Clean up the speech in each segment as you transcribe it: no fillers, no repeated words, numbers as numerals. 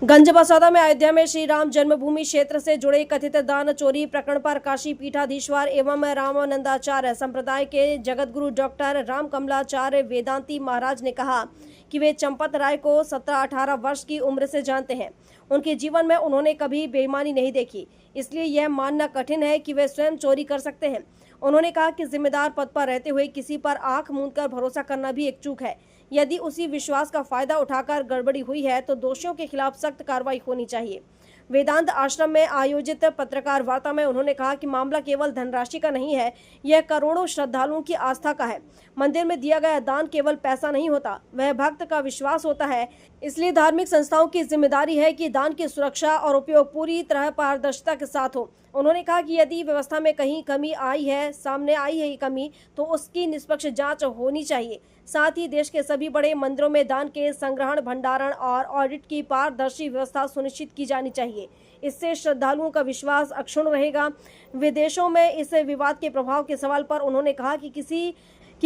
गंज बसौदा में अयोध्या में श्री राम जन्मभूमि क्षेत्र से जुड़े कथित दान चोरी प्रकरण पर काशी पीठाधीश्वर एवं रामानंदाचार्य संप्रदाय के जगतगुरु डॉक्टर राम कमलाचार्य वेदांती महाराज ने कहा कि वे चंपत राय को 17-18 वर्ष की उम्र से जानते हैं। उनके जीवन में उन्होंने कभी बेईमानी नहीं देखी, इसलिए यह मानना कठिन है कि वे स्वयं चोरी कर सकते हैं। उन्होंने कहा कि जिम्मेदार पद पर रहते हुए किसी पर आंख मूंदकर भरोसा करना भी एक चूक है। यदि उसी विश्वास का फायदा उठाकर गड़बड़ी हुई है तो दोषियों के खिलाफ सख्त कार्रवाई होनी चाहिए। वेदांत आश्रम में आयोजित पत्रकार वार्ता में उन्होंने कहा कि मामला केवल धनराशि का नहीं है, यह करोड़ों श्रद्धालुओं की आस्था का है। मंदिर में दिया गया दान केवल पैसा नहीं होता, वह भक्त का विश्वास होता है। इसलिए धार्मिक संस्थाओं की जिम्मेदारी है कि दान की सुरक्षा और उपयोग पूरी तरह पारदर्शिता के साथ हो। उन्होंने कहा कि यदि व्यवस्था में कहीं कमी सामने आई है कमी, तो उसकी निष्पक्ष जांच होनी चाहिए। साथ ही देश के सभी बड़े मंदिरों में दान के संग्रहण, भंडारण और ऑडिट की पारदर्शी व्यवस्था सुनिश्चित की जानी चाहिए। इससे श्रद्धालुओं का विश्वास अक्षुण्ण रहेगा। विदेशों में इस विवाद के प्रभाव के सवाल पर उन्होंने कहा कि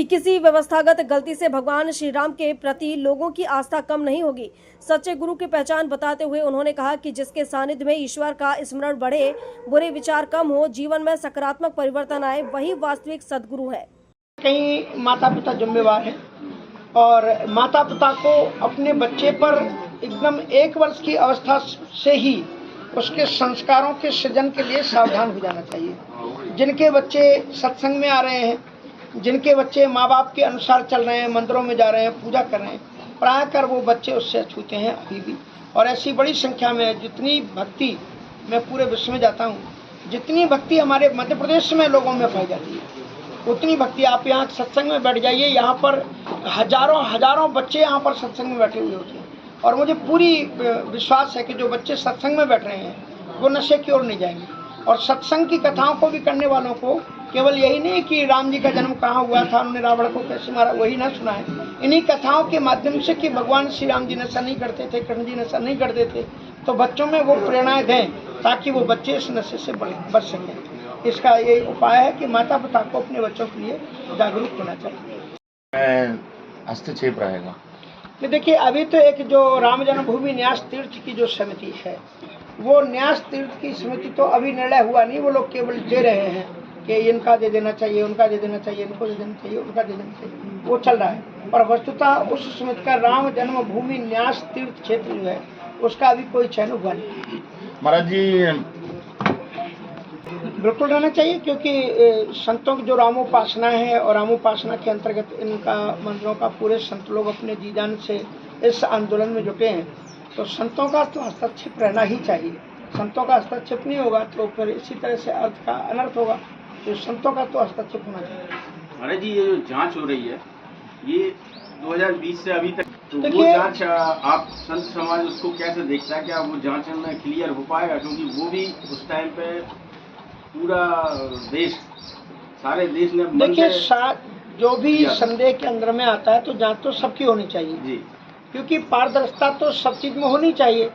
किसी व्यवस्थागत गलती से भगवान श्री राम के प्रति लोगों की आस्था कम नहीं होगी। सच्चे गुरु की पहचान बताते हुए उन्होंने कहा कि जिसके सानिध्य में ईश्वर का स्मरण बढ़े, बुरे विचार कम हो, जीवन में सकारात्मक परिवर्तन आए, वही वास्तविक सद्गुरु है। कई माता पिता जिम्मेवार हैं और माता पिता को अपने बच्चे पर एकदम 1 वर्ष की अवस्था से ही उसके संस्कारों के सृजन के लिए सावधान हो जाना चाहिए। जिनके बच्चे सत्संग में आ रहे हैं, जिनके बच्चे माँ बाप के अनुसार चल रहे हैं, मंदिरों में जा रहे हैं, पूजा कर रहे हैं, प्राय कर वो बच्चे उससे अछूते हैं अभी भी। और ऐसी बड़ी संख्या में जितनी भक्ति, मैं पूरे विश्व में जाता हूँ, जितनी भक्ति हमारे मध्य प्रदेश में लोगों में पाई जाती है, उतनी भक्ति आप यहाँ सत्संग में बैठ जाइए, यहाँ पर हजारों बच्चे यहाँ पर सत्संग में बैठे हुए होते हैं। और मुझे पूरी विश्वास है कि जो बच्चे सत्संग में बैठ रहे हैं वो नशे की ओर नहीं जाएंगे। और सत्संग की कथाओं को भी करने वालों को केवल यही नहीं कि राम जी का जन्म कहाँ हुआ था, उन्होंने रावण को कैसे मारा, वही ना सुना है। इन्हीं कथाओं के माध्यम से कि भगवान श्री राम जी नशा नहीं करते थे, कृष्ण जी नशा नहीं करते थे, तो बच्चों में वो प्रेरणाएं दें ताकि वो बच्चे इस नशे से बच सकें। इसका ये उपाय है कि माता पिता को अपने बच्चों के लिए जागरूक होना चाहिए। हस्तक्षेप रहेगा। देखिए, अभी तो एक जो राम जन्मभूमि न्यास तीर्थ की जो समिति है, वो न्यास तीर्थ की समिति तो अभी निर्णय हुआ नहीं। वो लोग केवल दे रहे हैं कि इनका दे देना चाहिए, उनका दे देना चाहिए, इनको दे देना चाहिए, उनका दे देना चाहिए, वो चल रहा है। और वस्तुतः उस समिति का राम जन्मभूमि न्यास तीर्थ क्षेत्र जो है उसका अभी कोई चयन हुआ नहीं। महाराज जी, बिल्कुल रहना चाहिए, क्योंकि संतों की जो रामोपासना है और रामोपासना के अंतर्गत इनका मंदिरों का पूरे संत लोग अपने जी जान से इस आंदोलन में जुटे हैं, तो संतों का तो हस्तक्षेप रहना ही चाहिए। संतों का हस्तक्षेप नहीं होगा तो फिर इसी तरह से अर्थ का अनर्थ होगा। तो संतों का तो हस्तक्षेप होना चाहिए। महाराज जी, ये जो जांच हो रही है ये 2020 से अभी तक, तो वो जांच आप संत समाज उसको कैसे देखता है? क्या वो जांच में क्लियर हो पाएगा? क्योंकि वो भी उस टाइम पे पूरा देश, सारे देश ने देखिए, जो भी संदेह के अंदर में आता है तो जांच तो सबकी होनी चाहिए जी, क्योंकि पारदर्शिता तो सब चीज में होनी चाहिए।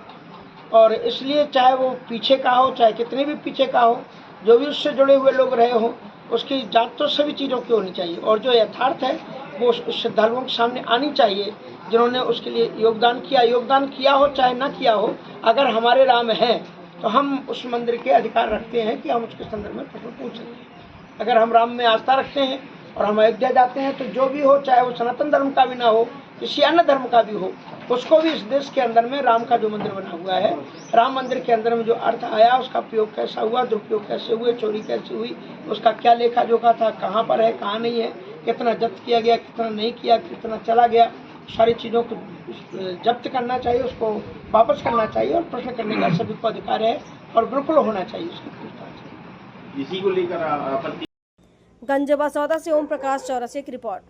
और इसलिए चाहे वो पीछे का हो, चाहे कितने भी पीछे का हो, जो भी उससे जुड़े हुए लोग रहे हो, उसकी जांच तो सभी चीज़ों की होनी चाहिए। और जो यथार्थ है वो श्रद्धालुओं के सामने आनी चाहिए, जिन्होंने उसके लिए योगदान किया हो चाहे ना किया हो। अगर हमारे राम हैं तो हम उस मंदिर के अधिकार रखते हैं कि हम उसके संदर्भ में प्रश्न पूछ सकते हैं। अगर हम राम में आस्था रखते हैं और हम अयोध्या जाते हैं, तो जो भी हो, चाहे वो सनातन धर्म का भी ना हो, किसी अन्य धर्म का भी हो, उसको भी इस देश के अंदर में राम का जो मंदिर बना हुआ है, राम मंदिर के अंदर में जो अर्थ आया, उसका प्रयोग कैसा हुआ, दुरुपयोग कैसे हुए, चोरी कैसे हुई, उसका क्या लेखा जोखा था, कहाँ पर है, कहाँ नहीं है, कितना जब्त किया गया, कितना नहीं किया, कितना चला गया, सारी चीज़ों को जब्त करना चाहिए, उसको वापस करना चाहिए। और प्रश्न करने का सभी को अधिकार है और बिल्कुल होना चाहिए उसकी पूछताछ। इसी को लेकर आपत्ति। गंज बसौदा से ओम प्रकाश चौरसिया की रिपोर्ट।